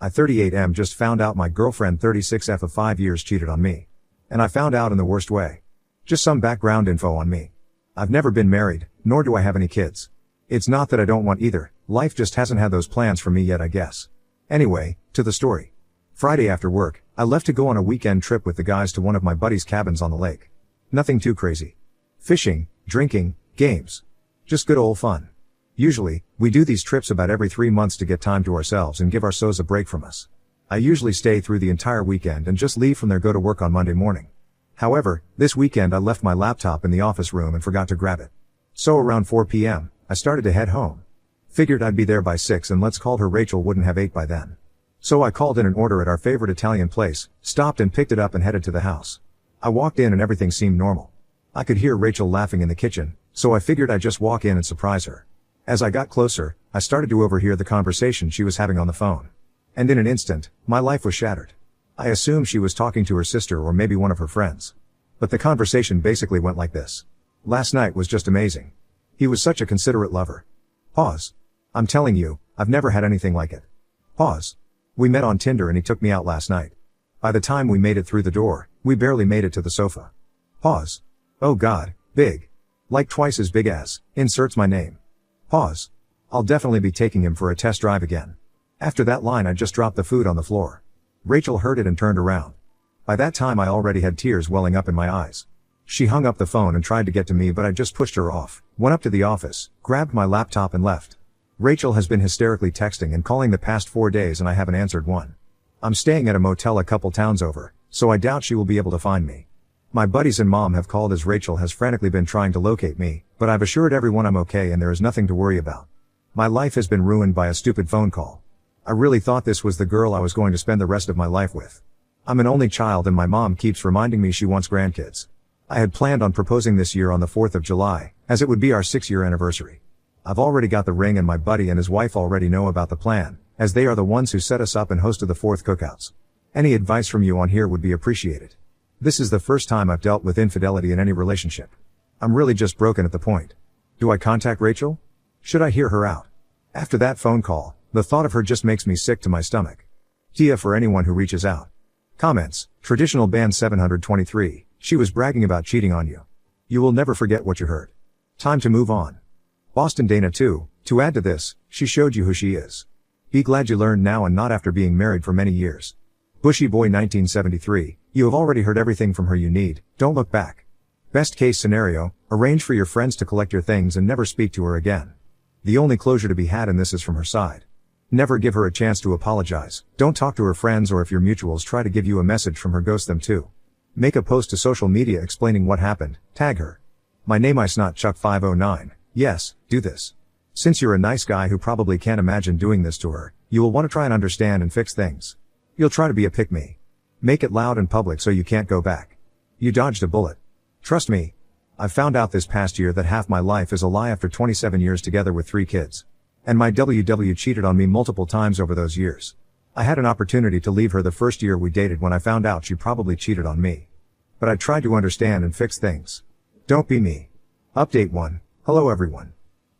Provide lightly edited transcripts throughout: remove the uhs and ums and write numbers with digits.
I 38M just found out my girlfriend 36F of 5 years cheated on me. And I found out in the worst way. Just some background info on me. I've never been married, nor do I have any kids. It's not that I don't want either, life just hasn't had those plans for me yet, I guess. Anyway, to the story. Friday after work, I left to go on a weekend trip with the guys to one of my buddy's cabins on the lake. Nothing too crazy. Fishing, drinking, games. Just good old fun. Usually, we do these trips about every 3 months to get time to ourselves and give ourselves a break from us. I usually stay through the entire weekend and just leave from there, go to work on Monday morning. However, this weekend I left my laptop in the office room and forgot to grab it. So around 4 p.m., I started to head home. Figured I'd be there by 6 and let's call her Rachel wouldn't have ate by then. So I called in an order at our favorite Italian place, stopped and picked it up and headed to the house. I walked in and everything seemed normal. I could hear Rachel laughing in the kitchen, so I figured I'd just walk in and surprise her. As I got closer, I started to overhear the conversation she was having on the phone. And in an instant, my life was shattered. I assumed she was talking to her sister or maybe one of her friends. But the conversation basically went like this. Last night was just amazing. He was such a considerate lover. Pause. I'm telling you, I've never had anything like it. Pause. We met on Tinder and he took me out last night. By the time we made it through the door, we barely made it to the sofa. Pause. Oh God, big. Like twice as big as, inserts my name. Pause. I'll definitely be taking him for a test drive again. After that line I just dropped the food on the floor. Rachel heard it and turned around. By that time I already had tears welling up in my eyes. She hung up the phone and tried to get to me but I just pushed her off, went up to the office, grabbed my laptop and left. Rachel has been hysterically texting and calling the past 4 days and I haven't answered one. I'm staying at a motel a couple towns over, so I doubt she will be able to find me. My buddies and mom have called as Rachel has frantically been trying to locate me, but I've assured everyone I'm okay and there is nothing to worry about. My life has been ruined by a stupid phone call. I really thought this was the girl I was going to spend the rest of my life with. I'm an only child and my mom keeps reminding me she wants grandkids. I had planned on proposing this year on the 4th of July, as it would be our 6-year anniversary. I've already got the ring and my buddy and his wife already know about the plan, as they are the ones who set us up and hosted the 4th cookouts. Any advice from you on here would be appreciated. This is the first time I've dealt with infidelity in any relationship. I'm really just broken at the point. Do I contact Rachel? Should I hear her out? After that phone call, the thought of her just makes me sick to my stomach. Tia for anyone who reaches out. Comments, traditional band 723, she was bragging about cheating on you. You will never forget what you heard. Time to move on. Boston Dana 2, to add to this, she showed you who she is. Be glad you learned now and not after being married for many years. Bushy Boy 1973, you have already heard everything from her you need, don't look back. Best case scenario, arrange for your friends to collect your things and never speak to her again. The only closure to be had in this is from her side. Never give her a chance to apologize, don't talk to her friends or if your mutuals try to give you a message from her ghost them too. Make a post to social media explaining what happened, tag her. My name I Snot Chuck 509, yes, do this. Since you're a nice guy who probably can't imagine doing this to her, you will want to try and understand and fix things. You'll try to be a pick-me. Make it loud and public so you can't go back. You dodged a bullet. Trust me. I've found out this past year that half my life is a lie after 27 years together with 3 kids. And my WW cheated on me multiple times over those years. I had an opportunity to leave her the first year we dated when I found out she probably cheated on me. But I tried to understand and fix things. Don't be me. Update 1. Hello everyone.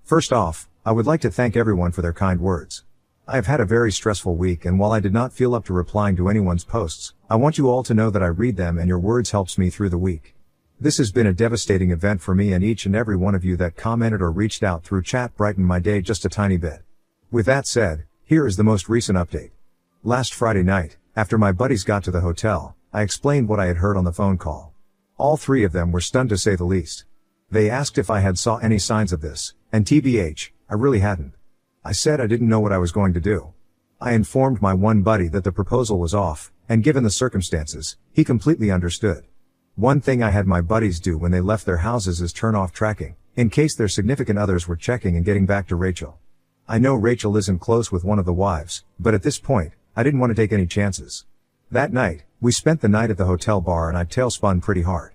First off, I would like to thank everyone for their kind words. I have had a very stressful week and while I did not feel up to replying to anyone's posts, I want you all to know that I read them and your words helps me through the week. This has been a devastating event for me and each and every one of you that commented or reached out through chat brightened my day just a tiny bit. With that said, here is the most recent update. Last Friday night, after my buddies got to the hotel, I explained what I had heard on the phone call. All 3 of them were stunned to say the least. They asked if I had saw any signs of this, and TBH, I really hadn't. I said I didn't know what I was going to do. I informed my one buddy that the proposal was off, and given the circumstances, he completely understood. One thing I had my buddies do when they left their houses is turn off tracking, in case their significant others were checking and getting back to Rachel. I know Rachel isn't close with one of the wives, but at this point, I didn't want to take any chances. That night, we spent the night at the hotel bar and I tailspun pretty hard.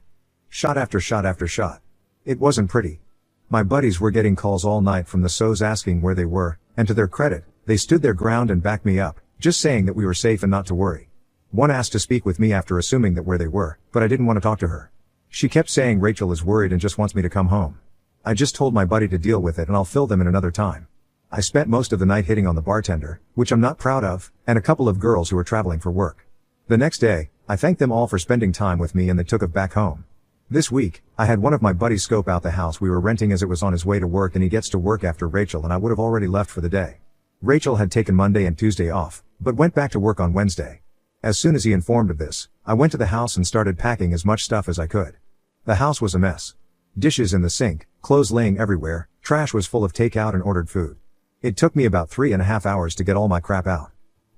Shot after shot after shot. It wasn't pretty. My buddies were getting calls all night from the SOs asking where they were, and to their credit, they stood their ground and backed me up, just saying that we were safe and not to worry. One asked to speak with me after assuming that where they were, but I didn't want to talk to her. She kept saying Rachel is worried and just wants me to come home. I just told my buddy to deal with it and I'll fill them in another time. I spent most of the night hitting on the bartender, which I'm not proud of, and a couple of girls who were traveling for work. The next day, I thanked them all for spending time with me and they took it back home. This week, I had one of my buddies scope out the house we were renting as it was on his way to work, and he gets to work after Rachel and I would have already left for the day. Rachel had taken Monday and Tuesday off, but went back to work on Wednesday. As soon as he informed of this, I went to the house and started packing as much stuff as I could. The house was a mess. Dishes in the sink, clothes laying everywhere, trash was full of takeout and ordered food. It took me about 3.5 hours to get all my crap out.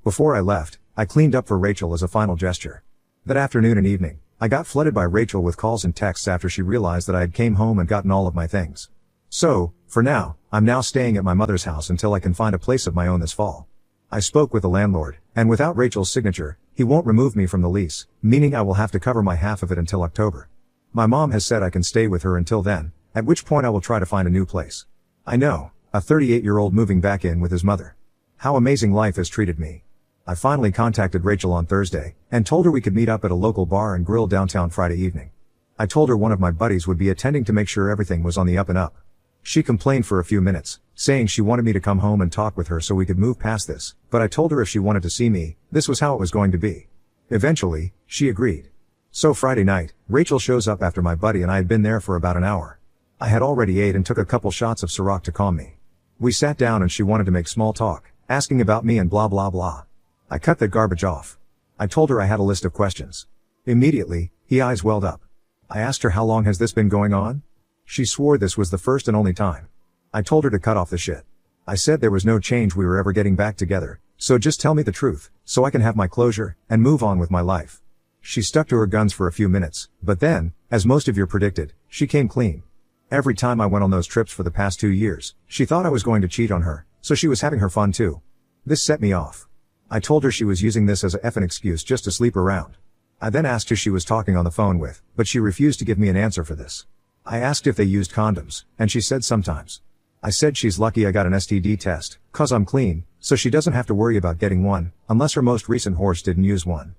Before I left, I cleaned up for Rachel as a final gesture. That afternoon and evening, I got flooded by Rachel with calls and texts after she realized that I had came home and gotten all of my things. So, for now, I'm now staying at my mother's house until I can find a place of my own this fall. I spoke with the landlord, and without Rachel's signature, he won't remove me from the lease, meaning I will have to cover my half of it until October. My mom has said I can stay with her until then, at which point I will try to find a new place. I know, a 38-year-old moving back in with his mother. How amazing life has treated me. I finally contacted Rachel on Thursday, and told her we could meet up at a local bar and grill downtown Friday evening. I told her one of my buddies would be attending to make sure everything was on the up and up. She complained for a few minutes, saying she wanted me to come home and talk with her so we could move past this, but I told her if she wanted to see me, this was how it was going to be. Eventually, she agreed. So Friday night, Rachel shows up after my buddy and I had been there for about an hour. I had already ate and took a couple shots of Ciroc to calm me. We sat down and she wanted to make small talk, asking about me and blah blah blah. I cut that garbage off. I told her I had a list of questions. Immediately, her eyes welled up. I asked her how long has this been going on? She swore this was the first and only time. I told her to cut off the shit. I said there was no change we were ever getting back together, so just tell me the truth, so I can have my closure, and move on with my life. She stuck to her guns for a few minutes, but then, as most of you predicted, she came clean. Every time I went on those trips for the past 2 years, she thought I was going to cheat on her, so she was having her fun too. This set me off. I told her she was using this as a effing excuse just to sleep around. I then asked who she was talking on the phone with, but she refused to give me an answer for this. I asked if they used condoms, and she said sometimes. I said she's lucky I got an STD test, 'cause I'm clean, so she doesn't have to worry about getting one, unless her most recent horse didn't use one.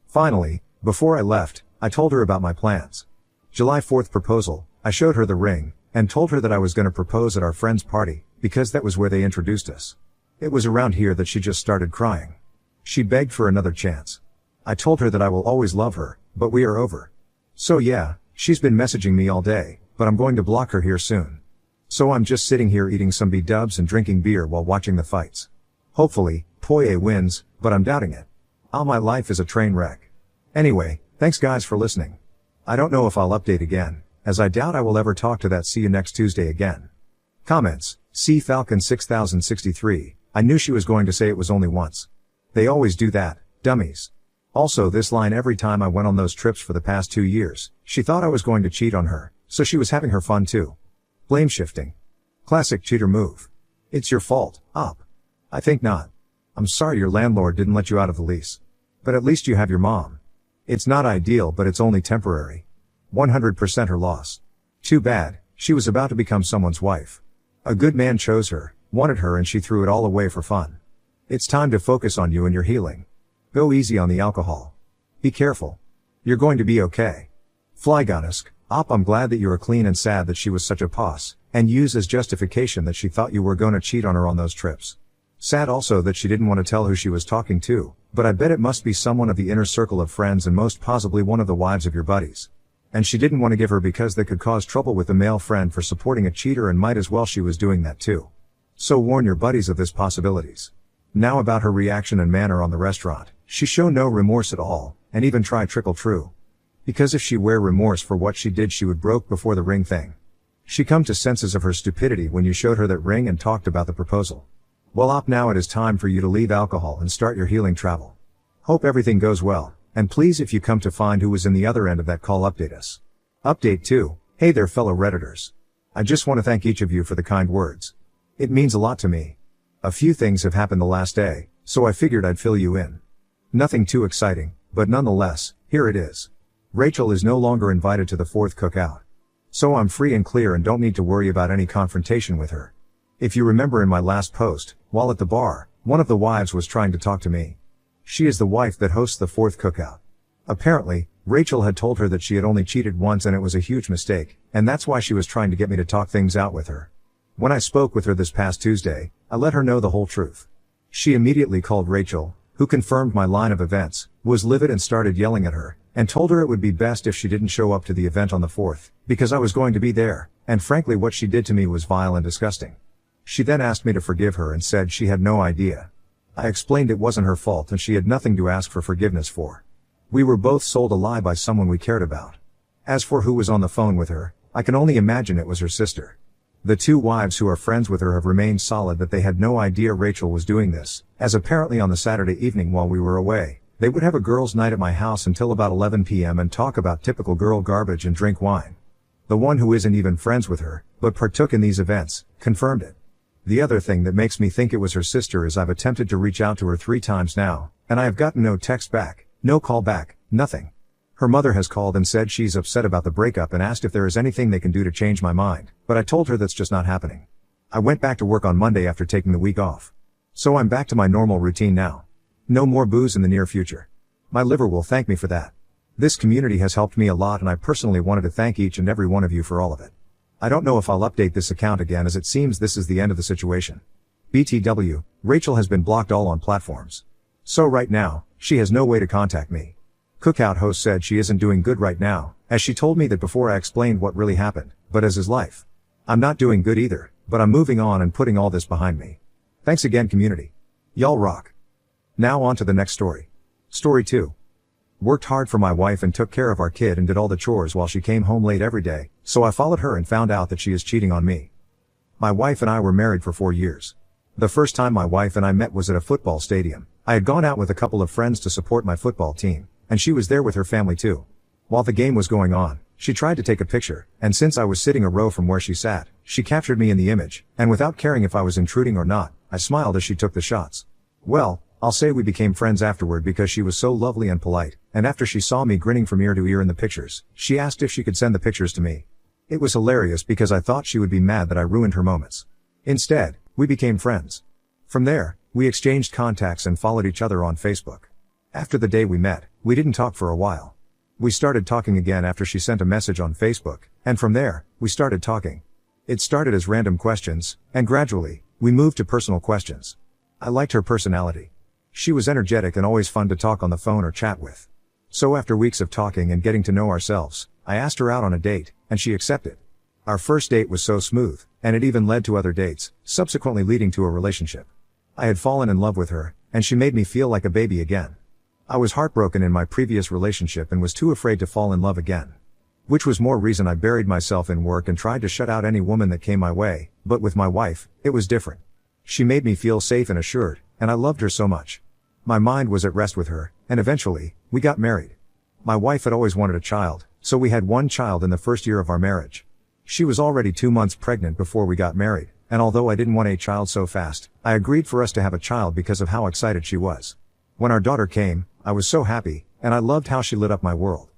Finally, before I left, I told her about my plans. July 4th proposal, I showed her the ring, and told her that I was gonna propose at our friend's party, because that was where they introduced us. It was around here that she just started crying. She begged for another chance. I told her that I will always love her, but we are over. So yeah, she's been messaging me all day, but I'm going to block her here soon. So I'm just sitting here eating some B-dubs and drinking beer while watching the fights. Hopefully, Poirier wins, but I'm doubting it. All my life is a train wreck. Anyway, thanks guys for listening. I don't know if I'll update again, as I doubt I will ever talk to that see you next Tuesday again. Comments, see Falcon 6063, I knew she was going to say it was only once. They always do that, dummies. Also this line every time I went on those trips for the past 2 years, she thought I was going to cheat on her, so she was having her fun too. Blame shifting. Classic cheater move. It's your fault, up. I think not. I'm sorry your landlord didn't let you out of the lease. But at least you have your mom. It's not ideal but it's only temporary. 100% her loss. Too bad, she was about to become someone's wife. A good man chose her, wanted her and she threw it all away for fun. It's time to focus on you and your healing. Go easy on the alcohol. Be careful. You're going to be okay. Flygonusk, op I'm glad that you are clean and sad that she was such a poss, and use as justification that she thought you were gonna cheat on her on those trips. Sad also that she didn't want to tell who she was talking to, but I bet it must be someone of the inner circle of friends and most possibly one of the wives of your buddies. And she didn't want to give her because they could cause trouble with the male friend for supporting a cheater and might as well she was doing that too. So warn your buddies of this possibilities. Now about her reaction and manner on the restaurant, she showed no remorse at all, and even tried trickle true. Because if she wear remorse for what she did she would broke before the ring thing. She come to senses of her stupidity when you showed her that ring and talked about the proposal. Well op now it is time for you to leave alcohol and start your healing travel. Hope everything goes well, and please if you come to find who was in the other end of that call update us. Update 2, hey there fellow Redditors. I just want to thank each of you for the kind words. It means a lot to me. A few things have happened the last day, so I figured I'd fill you in. Nothing too exciting, but nonetheless, here it is. Rachel is no longer invited to the 4th cookout. So I'm free and clear and don't need to worry about any confrontation with her. If you remember in my last post, while at the bar, one of the wives was trying to talk to me. She is the wife that hosts the 4th cookout. Apparently, Rachel had told her that she had only cheated once and it was a huge mistake, and that's why she was trying to get me to talk things out with her. When I spoke with her this past Tuesday, I let her know the whole truth. She immediately called Rachel, who confirmed my line of events, was livid and started yelling at her, and told her it would be best if she didn't show up to the event on the 4th, because I was going to be there, and frankly what she did to me was vile and disgusting. She then asked me to forgive her and said she had no idea. I explained it wasn't her fault and she had nothing to ask for forgiveness for. We were both sold a lie by someone we cared about. As for who was on the phone with her, I can only imagine it was her sister. The two wives who are friends with her have remained solid that they had no idea Rachel was doing this, as apparently on the Saturday evening while we were away, they would have a girls' night at my house until about 11 p.m. and talk about typical girl garbage and drink wine. The one who isn't even friends with her, but partook in these events, confirmed it. The other thing that makes me think it was her sister is I've attempted to reach out to her 3 times now, and I have gotten no text back, no call back, nothing. Her mother has called and said she's upset about the breakup and asked if there is anything they can do to change my mind, but I told her that's just not happening. I went back to work on Monday after taking the week off. So I'm back to my normal routine now. No more booze in the near future. My liver will thank me for that. This community has helped me a lot and I personally wanted to thank each and every one of you for all of it. I don't know if I'll update this account again as it seems this is the end of the situation. BTW, Rachel has been blocked all on platforms. So right now, she has no way to contact me. Cookout host said she isn't doing good right now, as she told me that before I explained what really happened, but as is life. I'm not doing good either, but I'm moving on and putting all this behind me. Thanks again community. Y'all rock. Now on to the next story. Story 2. Worked hard for my wife and took care of our kid and did all the chores while she came home late every day, so I followed her and found out that she is cheating on me. My wife and I were married for 4 years. The first time my wife and I met was at a football stadium. I had gone out with a couple of friends to support my football team, and she was there with her family too. While the game was going on, she tried to take a picture, and since I was sitting a row from where she sat, she captured me in the image, and without caring if I was intruding or not, I smiled as she took the shots. Well, I'll say we became friends afterward because she was so lovely and polite, and after she saw me grinning from ear to ear in the pictures, she asked if she could send the pictures to me. It was hilarious because I thought she would be mad that I ruined her moments. Instead, we became friends. From there, we exchanged contacts and followed each other on Facebook. After the day we met, we didn't talk for a while. We started talking again after she sent a message on Facebook, and from there, we started talking. It started as random questions, and gradually, we moved to personal questions. I liked her personality. She was energetic and always fun to talk on the phone or chat with. So after weeks of talking and getting to know ourselves, I asked her out on a date, and she accepted. Our first date was so smooth, and it even led to other dates, subsequently leading to a relationship. I had fallen in love with her, and she made me feel like a baby again. I was heartbroken in my previous relationship and was too afraid to fall in love again. Which was more reason I buried myself in work and tried to shut out any woman that came my way, but with my wife, it was different. She made me feel safe and assured, and I loved her so much. My mind was at rest with her, and eventually, we got married. My wife had always wanted a child, so we had 1 child in the first year of our marriage. She was already 2 months pregnant before we got married, and although I didn't want a child so fast, I agreed for us to have a child because of how excited she was. When our daughter came, I was so happy, and I loved how she lit up my world.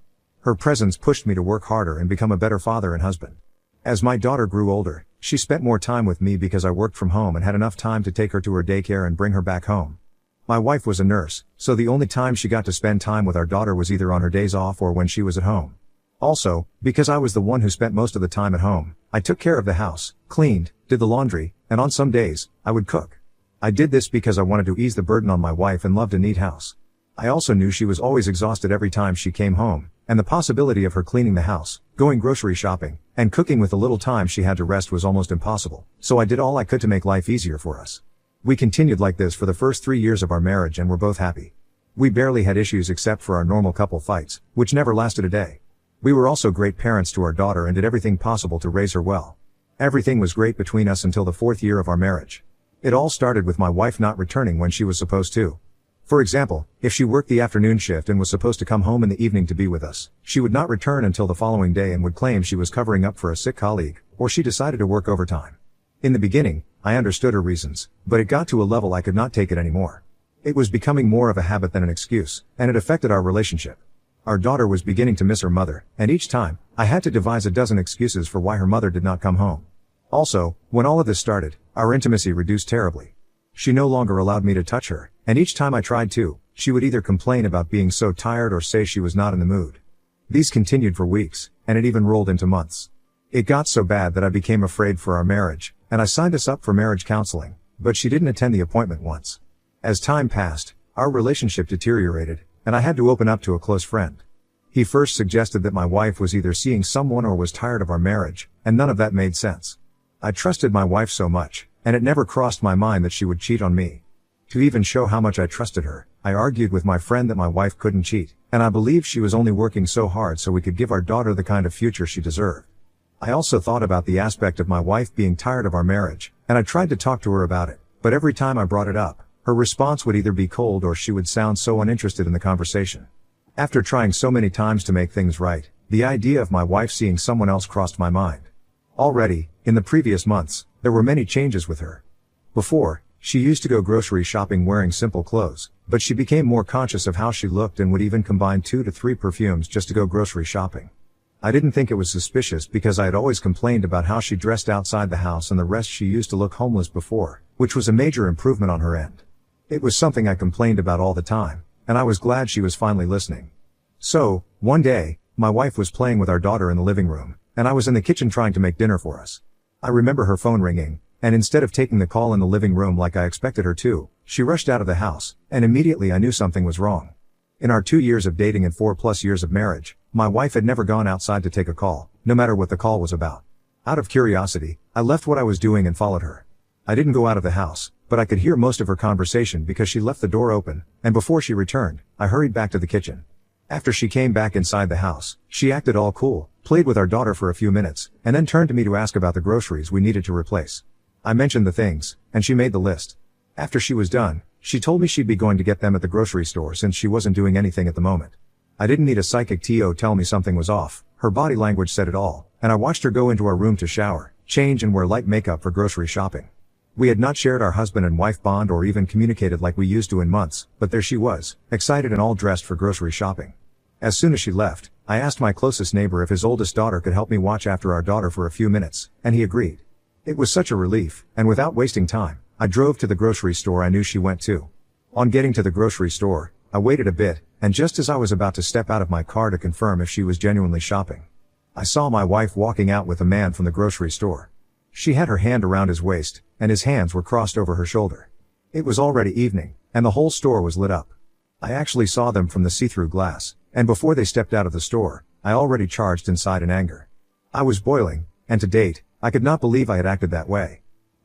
Her presence pushed me to work harder and become a better father and husband. As my daughter grew older, she spent more time with me because I worked from home and had enough time to take her to her daycare and bring her back home. My wife was a nurse, so the only time she got to spend time with our daughter was either on her days off or when she was at home. Also, because I was the one who spent most of the time at home, I took care of the house, cleaned, did the laundry, and on some days, I would cook. I did this because I wanted to ease the burden on my wife and loved a neat house. I also knew she was always exhausted every time she came home, and the possibility of her cleaning the house, going grocery shopping, and cooking with the little time she had to rest was almost impossible, so I did all I could to make life easier for us. We continued like this for the first 3 years of our marriage and were both happy. We barely had issues except for our normal couple fights, which never lasted a day. We were also great parents to our daughter and did everything possible to raise her well. Everything was great between us until the 4th year of our marriage. It all started with my wife not returning when she was supposed to. For example, if she worked the afternoon shift and was supposed to come home in the evening to be with us, she would not return until the following day and would claim she was covering up for a sick colleague, or she decided to work overtime. In the beginning, I understood her reasons, but it got to a level I could not take it anymore. It was becoming more of a habit than an excuse, and it affected our relationship. Our daughter was beginning to miss her mother, and each time, I had to devise a dozen excuses for why her mother did not come home. Also, when all of this started, our intimacy reduced terribly. She no longer allowed me to touch her, and each time I tried to, she would either complain about being so tired or say she was not in the mood. These continued for weeks, and it even rolled into months. It got so bad that I became afraid for our marriage, and I signed us up for marriage counseling, but she didn't attend the appointment once. As time passed, our relationship deteriorated, and I had to open up to a close friend. He first suggested that my wife was either seeing someone or was tired of our marriage, and none of that made sense. I trusted my wife so much, and it never crossed my mind that she would cheat on me. To even show how much I trusted her, I argued with my friend that my wife couldn't cheat, and I believed she was only working so hard so we could give our daughter the kind of future she deserved. I also thought about the aspect of my wife being tired of our marriage, and I tried to talk to her about it, but every time I brought it up, her response would either be cold or she would sound so uninterested in the conversation. After trying so many times to make things right, the idea of my wife seeing someone else crossed my mind. Already, in the previous months, there were many changes with her. Before, she used to go grocery shopping wearing simple clothes, but she became more conscious of how she looked and would even combine 2 to 3 perfumes just to go grocery shopping. I didn't think it was suspicious because I had always complained about how she dressed outside the house and the rest. She used to look homeless before, which was a major improvement on her end. It was something I complained about all the time, and I was glad she was finally listening. So, one day, my wife was playing with our daughter in the living room, and I was in the kitchen trying to make dinner for us. I remember her phone ringing, and instead of taking the call in the living room like I expected her to, she rushed out of the house, and immediately I knew something was wrong. In our 2 years of dating and 4+ years of marriage, my wife had never gone outside to take a call, no matter what the call was about. Out of curiosity, I left what I was doing and followed her. I didn't go out of the house, but I could hear most of her conversation because she left the door open, and before she returned, I hurried back to the kitchen. After she came back inside the house, she acted all cool, played with our daughter for a few minutes, and then turned to me to ask about the groceries we needed to replace. I mentioned the things, and she made the list. After she was done, she told me she'd be going to get them at the grocery store since she wasn't doing anything at the moment. I didn't need a psychic to tell me something was off, her body language said it all, and I watched her go into our room to shower, change and wear light makeup for grocery shopping. We had not shared our husband and wife bond or even communicated like we used to in months, but there she was, excited and all dressed for grocery shopping. As soon as she left, I asked my closest neighbor if his oldest daughter could help me watch after our daughter for a few minutes, and he agreed. It was such a relief, and without wasting time, I drove to the grocery store I knew she went to. On getting to the grocery store, I waited a bit, and just as I was about to step out of my car to confirm if she was genuinely shopping, I saw my wife walking out with a man from the grocery store. She had her hand around his waist, and his hands were crossed over her shoulder. It was already evening, and the whole store was lit up. I actually saw them from the see-through glass, and before they stepped out of the store, I already charged inside in anger. I was boiling, and to date, I could not believe I had acted that way.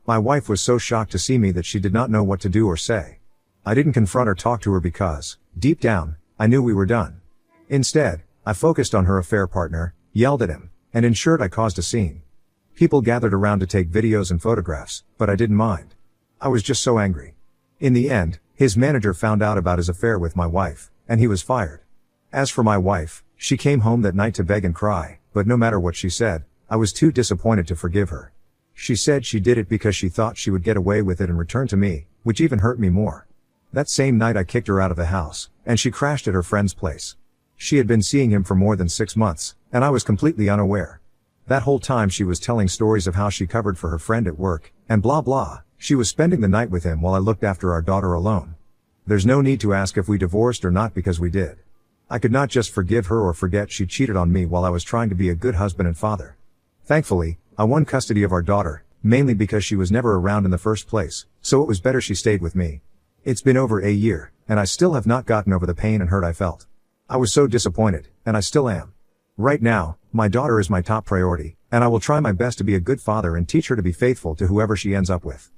My wife was so shocked to see me that she did not know what to do or say. I didn't confront or talk to her because, deep down, I knew we were done. Instead, I focused on her affair partner, yelled at him, and ensured I caused a scene. People gathered around to take videos and photographs, but I didn't mind. I was just so angry. In the end, his manager found out about his affair with my wife, and he was fired. As for my wife, she came home that night to beg and cry, but no matter what she said, I was too disappointed to forgive her. She said she did it because she thought she would get away with it and return to me, which even hurt me more. That same night I kicked her out of the house, and she crashed at her friend's place. She had been seeing him for more than 6 months, and I was completely unaware. That whole time she was telling stories of how she covered for her friend at work, and blah blah. She was spending the night with him while I looked after our daughter alone. There's no need to ask if we divorced or not because we did. I could not just forgive her or forget she cheated on me while I was trying to be a good husband and father. Thankfully, I won custody of our daughter, mainly because she was never around in the first place, so it was better she stayed with me. It's been over a year, and I still have not gotten over the pain and hurt I felt. I was so disappointed, and I still am. Right now, my daughter is my top priority, and I will try my best to be a good father and teach her to be faithful to whoever she ends up with.